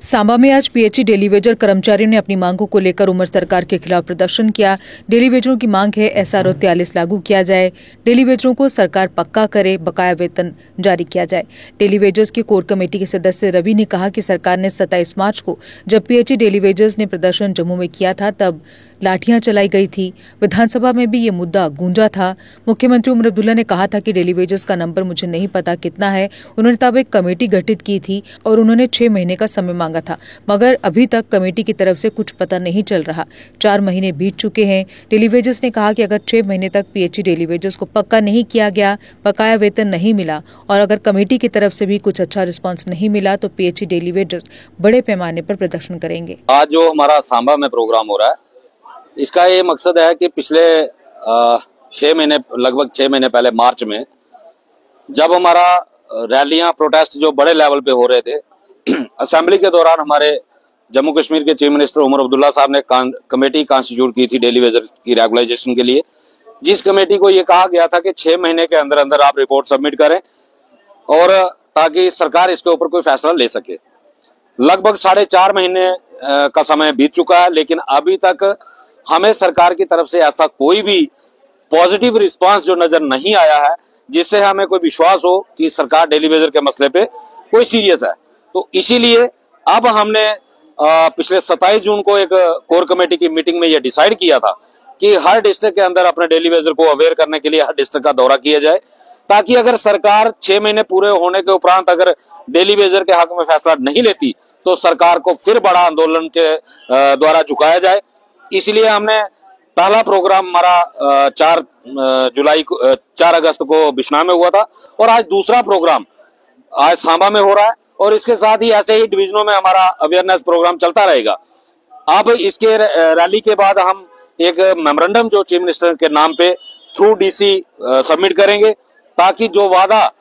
सांबा में आज PHE daily Vaser कर्मचारियों ने अपनी मांगों को लेकर उमर सरकार के खिलाफ प्रदर्शन किया। डेली वेजरों की मांग है एसआरओ 43 लागू किया जाए, डेली वेजरों को सरकार पक्का करे, बकाया वेतन जारी किया जाए। डेली वेजर्स की कोर कमेटी के सदस्य रवि ने कहा कि सरकार ने 27 मार्च को जब पीएचई डेली वेजर्स ने प्रदर्शन जम्मू में किया था तब लाठियां चलाई गई थी। विधानसभा में भी ये मुद्दा गूंजा था। मुख्यमंत्री उमर अब्दुल्ला ने कहा था कि डेली वेजर्स का नंबर मुझे नहीं पता कितना है। उन्होंने तब एक कमेटी गठित की थी और उन्होंने 6 महीने का समय मांगा था, मगर अभी तक कमेटी की तरफ से कुछ पता नहीं चल रहा। 4 महीने बीत चुके हैं। डेली वेजर्स ने कहा कि अगर 6 महीने तक पीएचई डेली वेजर्स को पक्का नहीं किया गया, बकाया वेतन नहीं मिला और अगर कमेटी की तरफ से भी कुछ अच्छा रिस्पांस नहीं मिला तो पीएचई डेली वेजर्स बड़े पैमाने पर प्रदर्शन करेंगे। आज जो हमारा सांबा में प्रोग्राम हो रहा है, इसका ये मकसद है कि पिछले 6 महीने लगभग 6 महीने पहले मार्च में जब हमारा रैलियां प्रोटेस्ट जो बड़े लेवल पे हो रहे थे, असेंबली के दौरान हमारे जम्मू कश्मीर के चीफ मिनिस्टर उमर अब्दुल्ला साहब ने कमेटी कॉन्स्टिट्यूट की थी डेली वेजर की रेगुलाइजेशन के लिए, जिस कमेटी को ये कहा गया था कि 6 महीने के अंदर अंदर आप रिपोर्ट सबमिट करें और ताकि सरकार इसके ऊपर कोई फैसला ले सके। लगभग 4.5 महीने का समय बीत चुका है, लेकिन अभी तक हमें सरकार की तरफ से ऐसा कोई भी पॉजिटिव रिस्पांस जो नजर नहीं आया है जिससे हमें कोई विश्वास हो कि सरकार डेली वेजर के मसले पे कोई सीरियस है। तो इसीलिए अब हमने पिछले 27 जून को एक कोर कमेटी की मीटिंग में यह डिसाइड किया था कि हर डिस्ट्रिक्ट के अंदर अपने डेली वेजर को अवेयर करने के लिए हर डिस्ट्रिक्ट का दौरा किया जाए, ताकि अगर सरकार 6 महीने पूरे होने के उपरांत अगर डेली वेजर के हक में फैसला नहीं लेती तो सरकार को फिर बड़ा आंदोलन के द्वारा झुकाया जाए। इसलिए हमने पहला प्रोग्राम हमारा 4 अगस्त को बिश्नौर में हुआ था और आज दूसरा प्रोग्राम आज सांबा में हो रहा है और इसके साथ ही ऐसे ही डिवीजनों में हमारा अवेयरनेस प्रोग्राम चलता रहेगा। अब इसके रैली के बाद हम एक मेमोरेंडम जो चीफ मिनिस्टर के नाम पे थ्रू डीसी सबमिट करेंगे, ताकि जो वादा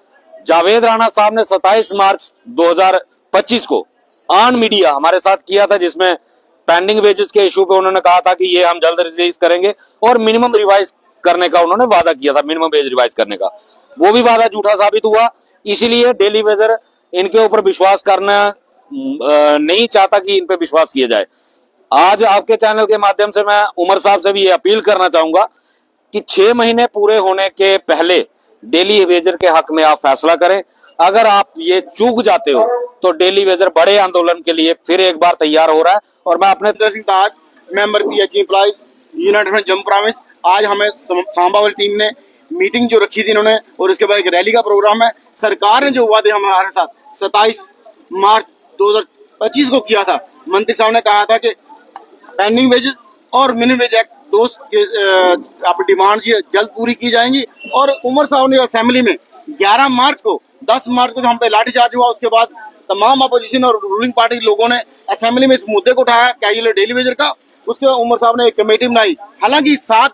जावेद राणा साहब ने 27 मार्च 2025 को ऑन मीडिया हमारे साथ किया था, जिसमें पेंडिंग वेजेस के इशू पे उन्होंने कहा था कि ये हम जल्द रिलीज करेंगे और मिनिमम रिवाइज करने का उन्होंने वादा किया था, मिनिमम वेज रिवाइज करने का, वो भी वादा झूठा साबित हुआ। इसीलिए डेली वेजर इनके ऊपर विश्वास करना नहीं चाहता कि इन पे विश्वास किया जाए। आज आपके चैनल के माध्यम से मैं उमर साहब से भी ये अपील करना चाहूंगा कि 6 महीने पूरे होने के पहले डेली वेजर के हक में आप फैसला करें। अगर आप ये चूक जाते हो तो डेली वेजर बड़े आंदोलन के लिए फिर एक बार तैयार हो रहा है। और मैं अपने ताज member PHE employees united Jammu province, आज हमें सांबा वाली टीम ने मीटिंग जो रखी थी इन्होंने, और उसके बाद एक रैली का प्रोग्राम है। सरकार ने जो वादे हमारे साथ 27 मार्च 2025 को किया था, मंत्री साहब ने कहा था कि पेंडिंग वेजेस और मिनिमम वेज एक्ट आप डिमांड जल्द पूरी की जाएंगी। और उमर साहब ने असेंबली में 11 मार्च को 10 मार्च को जो हम पे लाठीचार्ज हुआ, उसके बाद तमाम अपोजिशन और रूलिंग पार्टी के लोगों ने असेंबली में इस मुद्दे को उठाया कैजुअल डेली वेजर का। उसके बाद उमर साहब ने एक कमेटी बनाई। हालांकि 7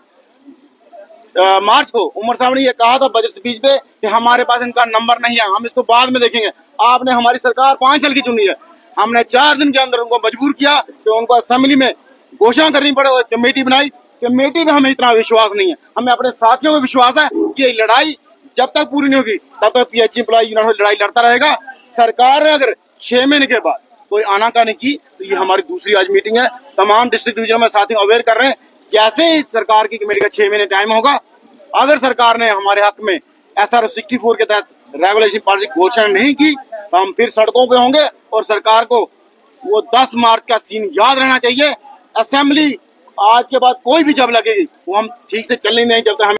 मार्च को उमर साहब ने यह कहा था बजट स्पीच पे कि हमारे पास इनका नंबर नहीं है, हम इसको बाद में देखेंगे। आपने हमारी सरकार 5 साल की चुनी है, हमने 4 दिन के अंदर उनको मजबूर किया कि उनको असेंबली में घोषणा करनी पड़े और कमेटी बनाई। कमेटी में हमें इतना विश्वास नहीं है, हमें अपने साथियों में विश्वास है कि ये लड़ाई जब तक पूरी नहीं होगी तब तक पीएचई एम्प्लॉय यूनियन लड़ाई लड़ता रहेगा। सरकार ने अगर 6 महीने के बाद कोई आनाकानी की तो ये हमारी दूसरी आज मीटिंग है। तमाम डिस्ट्रिक्ट डिवीजन में साथियों अवेयर कर रहे हैं। जैसे ही सरकार की कमेटी का 6 महीने टाइम होगा, अगर सरकार ने हमारे हक में SRO 64 के तहत रेगुलेशन पॉलिसी घोषणा नहीं की तो हम फिर सड़कों पे होंगे। और सरकार को वो 10 मार्च का सीन याद रहना चाहिए। असेंबली आज के बाद कोई भी जब लगेगी वो हम ठीक से चलने नहीं, जब तक हमें